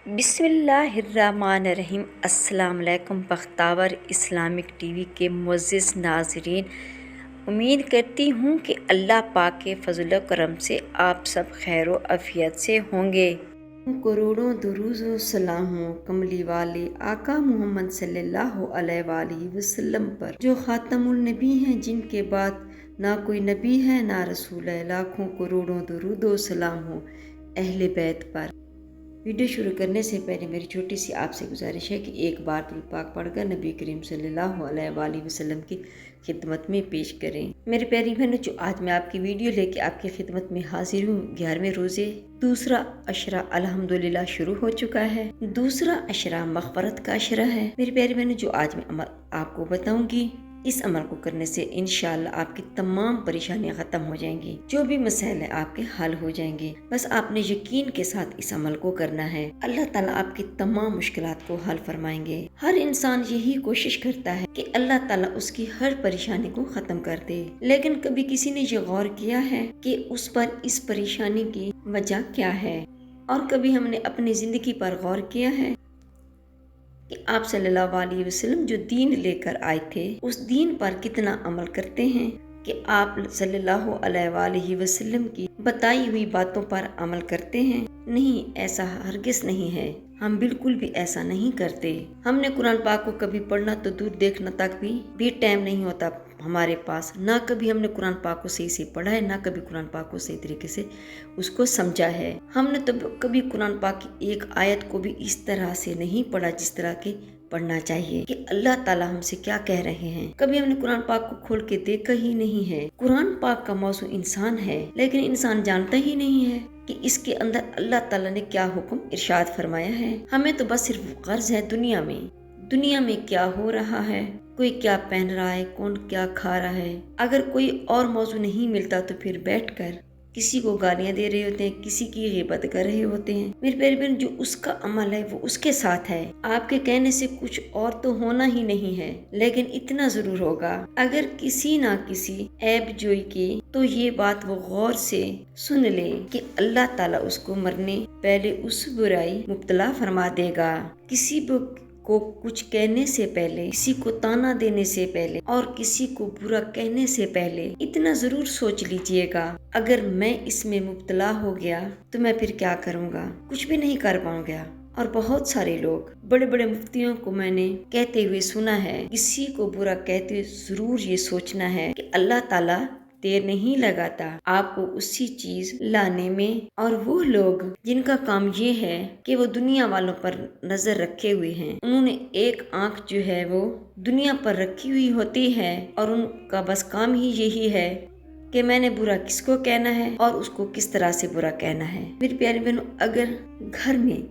बिस्मिल्लाहिर्रहमानिर्रहीम। अस्सलाम वालेकुम बख्तावर इस्लामिक टीवी के मुअज़्ज़िज़ नाज़रीन, उम्मीद करती हूँ कि अल्लाह पाक के फ़ज़ल व करम से आप सब खैर व आफ़ियत से होंगे। करोड़ों दुरूद व सलाम हो कमली वाले आका मोहम्मद सल्लल्लाहु अलैहि वसल्लम पर, जो ख़ातमुल नबी हैं, जिनके बाद ना कोई नबी है ना रसूल है। लाखों करोड़ों दुरूद व सलाम हो अहले बैत पर। वीडियो शुरू करने से पहले मेरी छोटी सी आपसे गुजारिश है कि एक बार दुरूद पाक पढ़कर नबी करीम सल्लल्लाहु अलैहि वसल्लम की खिदमत में पेश करें। मेरे प्यारी बहनों, जो आज मैं आपकी वीडियो लेके आपकी खिदमत में हाजिर हूँ, 11वें रोज़े दूसरा अशरा अल्हम्दुलिल्लाह शुरू हो चुका है। दूसरा अशरा मग़फ़रत का अशरा है। मेरी प्यारी बहनों, जो आज मैं अमल आपको बताऊंगी, इस अमल को करने से इंशाअल्लाह आपकी तमाम परेशानियां ख़त्म हो जाएंगी, जो भी मसाइल हैं आपके हल हो जाएंगे। बस आपने यकीन के साथ इस अमल को करना है। अल्लाह ताला आपकी तमाम मुश्किलात को हल फरमाएंगे। हर इंसान यही कोशिश करता है कि अल्लाह ताला उसकी हर परेशानी को ख़त्म कर दे, लेकिन कभी किसी ने ये गौर किया है कि उस पर इस परेशानी की वजह क्या है? और कभी हमने अपनी ज़िंदगी पर गौर किया है कि आप सल्लल्लाहु अलैहि वसल्लम जो दीन लेकर आए थे, उस दीन पर कितना अमल करते हैं? कि आप सल्लल्लाहु अलैहि वसल्लम की बताई हुई बातों पर अमल करते हैं? नहीं, ऐसा हरगिज़ नहीं है। हम बिल्कुल भी ऐसा नहीं करते। हमने कुरान पाक को कभी पढ़ना तो दूर देखना तक भी टाइम नहीं होता हमारे पास। ना कभी हमने कुरान पाक को सही से पढ़ा है, ना कभी कुरान पाक को सही तरीके से उसको समझा है। हमने तो कभी कुरान पाक की एक आयत को भी इस तरह से नहीं पढ़ा जिस तरह के पढ़ना चाहिए कि अल्लाह ताला हमसे क्या कह रहे हैं। कभी हमने कुरान पाक को खोल के देखा ही नहीं है। कुरान पाक का मौजू इंसान है, लेकिन इंसान जानता ही नहीं है कि इसके अंदर अल्लाह ताला ने क्या हुक्म इरशाद फरमाया है। हमें तो बस सिर्फ गर्ज है दुनिया में क्या हो रहा है, कोई क्या पहन रहा है, कौन क्या खा रहा है। अगर कोई और मौजू नहीं मिलता तो फिर बैठकर किसी को गालियां दे रहे होते हैं, किसी की ग़ीबत कर रहे होते हैं। मेरे प्यारे बहन, जो उसका अमल है वो उसके साथ है। आपके कहने से कुछ और तो होना ही नहीं है, लेकिन इतना जरूर होगा, अगर किसी ना किसी ऐब जोई की तो ये बात वो गौर से सुन ले कि अल्लाह ताला उसको मरने पहले उस बुराई मुब्तला फरमा देगा। किसी को कुछ कहने से पहले, किसी को ताना देने से पहले और किसी को बुरा कहने से पहले इतना जरूर सोच लीजिएगा, अगर मैं इसमें मुब्तला हो गया तो मैं फिर क्या करूँगा? कुछ भी नहीं कर पाऊंगा। और बहुत सारे लोग, बड़े बड़े मुफ्तियों को मैंने कहते हुए सुना है, किसी को बुरा कहते हुए जरूर ये सोचना है कि अल्लाह ताला देर नहीं लगाता आपको उसी चीज लाने में। और वो लोग जिनका काम ये है कि वो दुनिया वालों पर नजर रखे हुए हैं, उन्होंने एक आंख जो है वो दुनिया पर रखी हुई होती है और उनका बस काम ही यही है कि मैंने बुरा किसको कहना है और उसको किस तरह से बुरा कहना है। मेरी प्यारी बहनों, अगर घर में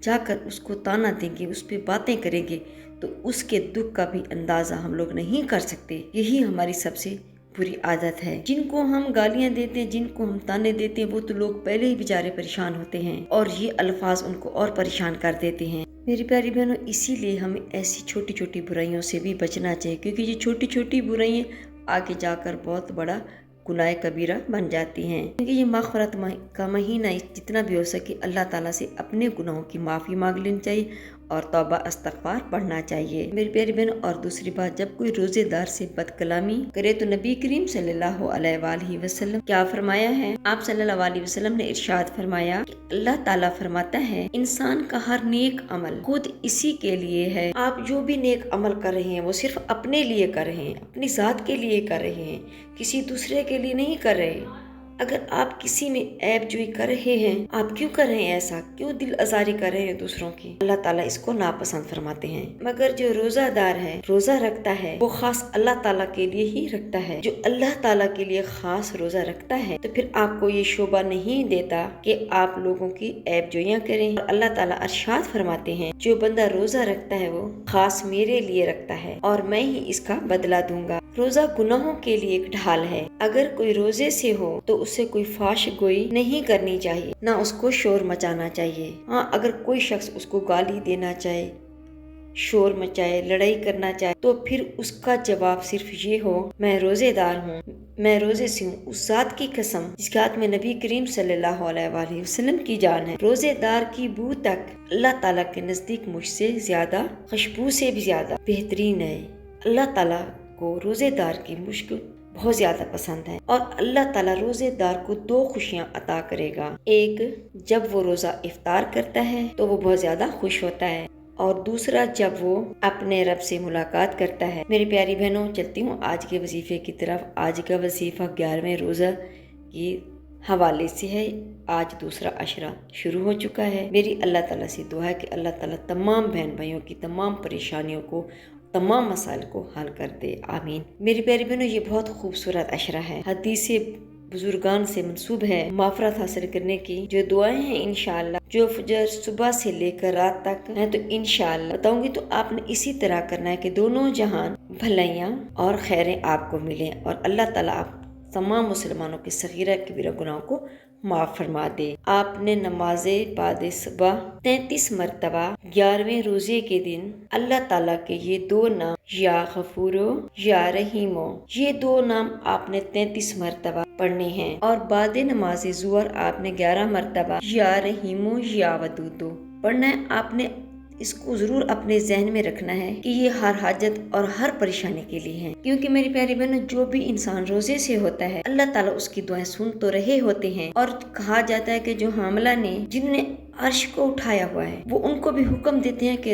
जाकर उसको ताना देंगे, उस पर बातें करेंगे, तो उसके दुख का भी अंदाजा हम लोग नहीं कर सकते। यही हमारी सबसे बुरी आदत है। जिनको हम गालियां देते हैं, जिनको हम ताने देते हैं, वो तो लोग पहले ही बेचारे परेशान होते हैं और ये अल्फाज उनको और परेशान कर देते हैं। मेरी प्यारी बहनों, इसीलिए हमें ऐसी छोटी छोटी बुराइयों से भी बचना चाहिए, क्योंकि ये छोटी छोटी बुराइयां आगे जाकर बहुत बड़ा गुनाह कबीरा बन जाती हैं। क्योंकि ये मग़फ़रत का महीना, जितना भी हो सके अल्लाह ताला से अपने गुनाहों की माफ़ी मांग लेनी चाहिए और तौबा इस्तग़फ़ार पढ़ना चाहिए। मेरी प्यारी बहन, और दूसरी बात, जब कोई रोजेदार से बदकलामी करे तो नबी करीम सल्लल्लाहु अलैहि वसल्लम क्या फरमाया है? आप सल्लल्लाहु अलैहि वसल्लम ने इरशाद फरमाया कि अल्लाह ताला फरमाता है, इंसान का हर नेक अमल खुद इसी के लिए है। आप जो भी नेक अमल कर रहे हैं वो सिर्फ अपने लिए कर रहे हैं, अपनी ज़ात के लिए कर रहे हैं, किसी दूसरे के लिए नहीं कर रहे। अगर आप किसी में ऐब जोई कर रहे हैं, आप क्यों कर रहे हैं ऐसा? क्यों दिल आजारी कर रहे हैं दूसरों की? अल्लाह ताला इसको नापसंद फरमाते हैं। मगर जो रोजादार है, रोजा रखता है, वो खास अल्लाह ताला के लिए ही रखता है। जो अल्लाह ताला के लिए खास रोजा रखता है, तो फिर आपको ये शोभा नहीं देता कि आप लोगों की ऐब जोइयां करें। और अल्लाह ताला इरशाद फरमाते हैं, जो बंदा रोजा रखता है वो खास मेरे लिए रखता है और मैं ही इसका बदला दूंगा। रोजा गुनाहों के लिए एक ढाल है। अगर कोई रोजे से हो तो उसे कोई फाश गोई नहीं करनी चाहिए, ना उसको शोर मचाना चाहिए। हाँ, अगर कोई शख्स उसको गाली देना चाहे شور مچائے، لڑائی کرنا چاہے، تو پھر اس کا جواب صرف یہ ہو میں روزے دار ہوں، میں روزے سے ہوں، اس ذات کی قسم جس کے ہاتھ میں نبی کریم صلی اللہ علیہ وآلہ وسلم کی جان ہے، روزے دار کی بو تک اللہ تعالیٰ کے نزدیک مجھ سے زیادہ، خوشبو سے بھی زیادہ بہترین ہے۔ اللہ تعالیٰ کو روزے دار کی مشک بہت زیادہ پسند ہے، اور اللہ تعالیٰ روزے دار کو 2 خوشیاں عطا کرے گا۔ ایک، جب وہ روزہ افطار کرتا ہے تو وہ بہت زیادہ خوش ہوتا ہے، اور دوسرا جب وہ اپنے رب سے ملاقات کرتا ہے۔ میری پیاری بہنوں، چلتی ہوں آج کے وظیفے کی طرف۔ آج کا وظیفہ 11ویں روزہ کی حوالے سے ہے۔ آج دوسرا عشرہ شروع ہو چکا ہے۔ میری اللہ تعالیٰ سے دعا ہے کہ اللہ تعالیٰ تمام بہن بھائیوں کی تمام پریشانیوں کو، تمام مسائل کو حل کر دے، آمین۔ میری پیاری بہنوں، یہ بہت خوبصورت عشرہ ہے، حدیث بزرگان سے منسوب ہے مغفرت حاصل کرنے کی جو دعائیں ہیں، انشاءاللہ جو فجر صبح سے لے کر رات تک ہیں، تو انشاءاللہ بتاؤں گی، تو آپ نے اسی طرح کرنا ہے کہ دونوں جہان بھلائیاں اور خیریں آپ کو ملیں، اور اللہ تعالیٰ آپ تمام مسلمانوں کے صغیرہ کبیرہ گناہوں کو معاف فرما دے۔ آپ نے نماز بعد صبح 33 مرتبہ 11ویں روزے کے دن اللہ تعالیٰ کے یہ 2 نام، یا غفورو یا رحیمو، یہ 2 نام آپ نے 33 مرتبہ پڑھنے ہیں، اور بعد نماز ظہر آپ نے 11 مرتبہ یا رحیمو یا ودودو پڑھنا ہے۔ آپ نے اس کو ضرور اپنے ذہن میں رکھنا ہے کہ یہ ہر حاجت اور ہر پریشانی کے لیے ہیں، کیونکہ میری پیاری بہنوں، جو بھی انسان روزے سے ہوتا ہے اللہ تعالیٰ اس کی دعائیں سن تو رہے ہوتے ہیں، اور کہا جاتا ہے کہ جو حاملہ نے، جنہوں نے عرش کو اٹھایا ہوا ہے، وہ ان کو بھی حکم دیتے ہیں کہ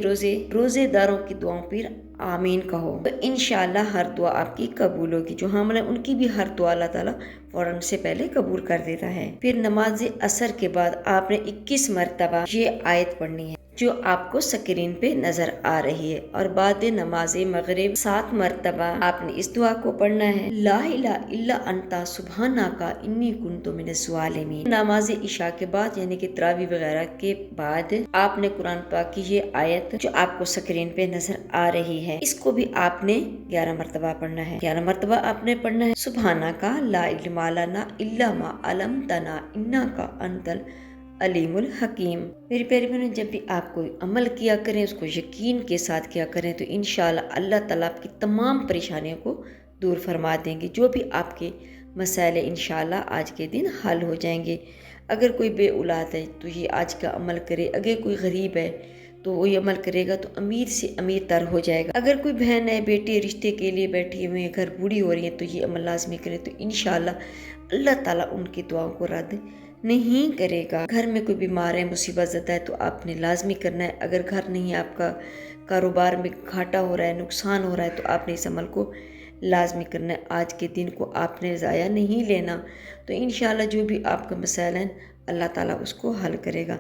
روزے داروں کی دعاؤں پر آمین کہو، تو انشاءاللہ ہر دعا آپ کی قبول ہوگی۔ جو حاملہ ان کی بھی ہر دعا اللہ تعالیٰ فوراً سے پہلے قبول کر دیتا ہے۔ پھر نماز عصر کے بعد آپ نے 21 مرتبہ یہ آیت پڑھنی ہے جو آپ کو سکرین پہ نظر آ رہی ہے، اور بعد نماز مغرب 7 مرتبہ آپ نے اس دعا کو پڑھنا ہے، لا الہ الا انت سبحانک انی کنت من الظالمین۔ نماز عشاء کے بعد یعنی کہ تراویح وغیرہ کے بعد آپ نے قرآن پاک کی یہ آیت جو آپ کو سکرین پہ نظر آ رہی ہے، اس کو بھی آپ نے 11 مرتبہ پڑھنا ہے۔ 11 مرتبہ آپ نے پڑھنا ہے، سبحانک لا علم لنا الا ما علمتنا انک انت علیم الحکیم۔ میری پیاری بہنوں، جب بھی آپ کوئی عمل کیا کریں اس کو یقین کے ساتھ کیا کریں، تو انشاءاللہ اللہ تعالیٰ آپ کی تمام پریشانیوں کو دور فرما دیں گے۔ جو بھی آپ کے مسائل انشاءاللہ آج کے دن حل ہو جائیں گے۔ اگر کوئی بے اولاد ہے تو یہ آج کا عمل کرے، اگر کوئی غریب ہے تو وہ یہ عمل کرے گا تو امیر سے امیر تر ہو جائے گا۔ اگر کوئی بہن ہے، بیٹی رشتے کے لیے بیٹھی ہوئی ہے، گھر بوڑھی ہو رہی ہے، تو یہ عمل لازمی کرے، تو انشاءاللہ اللہ تعالیٰ ان کی دعاؤں کو رد نہیں کرے گا۔ گھر میں کوئی بیمار ہے، مصیبت زدہ ہے، تو آپ نے لازمی کرنا ہے۔ اگر گھر نہیں ہے، آپ کا کاروبار میں گھاٹا ہو رہا ہے، نقصان ہو رہا ہے، تو آپ نے اس عمل کو لازمی کرنا ہے۔ آج کے دن کو آپ نے ضائع نہیں لینا، تو انشاءاللہ جو بھی آپ کا مسائل ہیں اللہ تعالیٰ اس کو حل کرے گا۔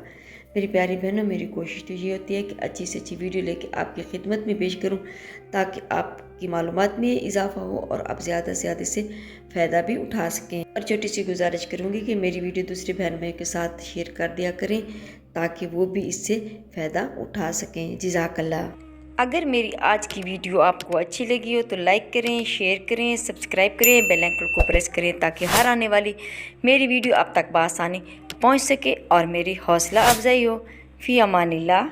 میری پیاری بہنوں، میری کوشش تو یہ ہوتی ہے کہ اچھی سے اچھی ویڈیو لے کے آپ کی خدمت میں پیش کروں، تاکہ آپ کی معلومات میں اضافہ ہو اور آپ زیادہ سے زیادہ سے فائدہ بھی اٹھا سکیں۔ اور چھوٹی سی گزارش کروں گی کہ میری ویڈیو دوسرے بہن بھائی کے ساتھ شیئر کر دیا کریں، تاکہ وہ بھی اس سے فائدہ اٹھا سکیں۔ جزاک اللہ۔ اگر میری آج کی ویڈیو آپ کو اچھی لگی ہو تو لائک کریں، شیئر کریں، سبسکرائب کریں، بیل آئیکن کو پریس کریں، تاکہ ہر آنے والی میری ویڈیو آپ تک بآسانی پہنچ سکے اور میری حوصلہ افزائی ہو۔ فی امان اللہ۔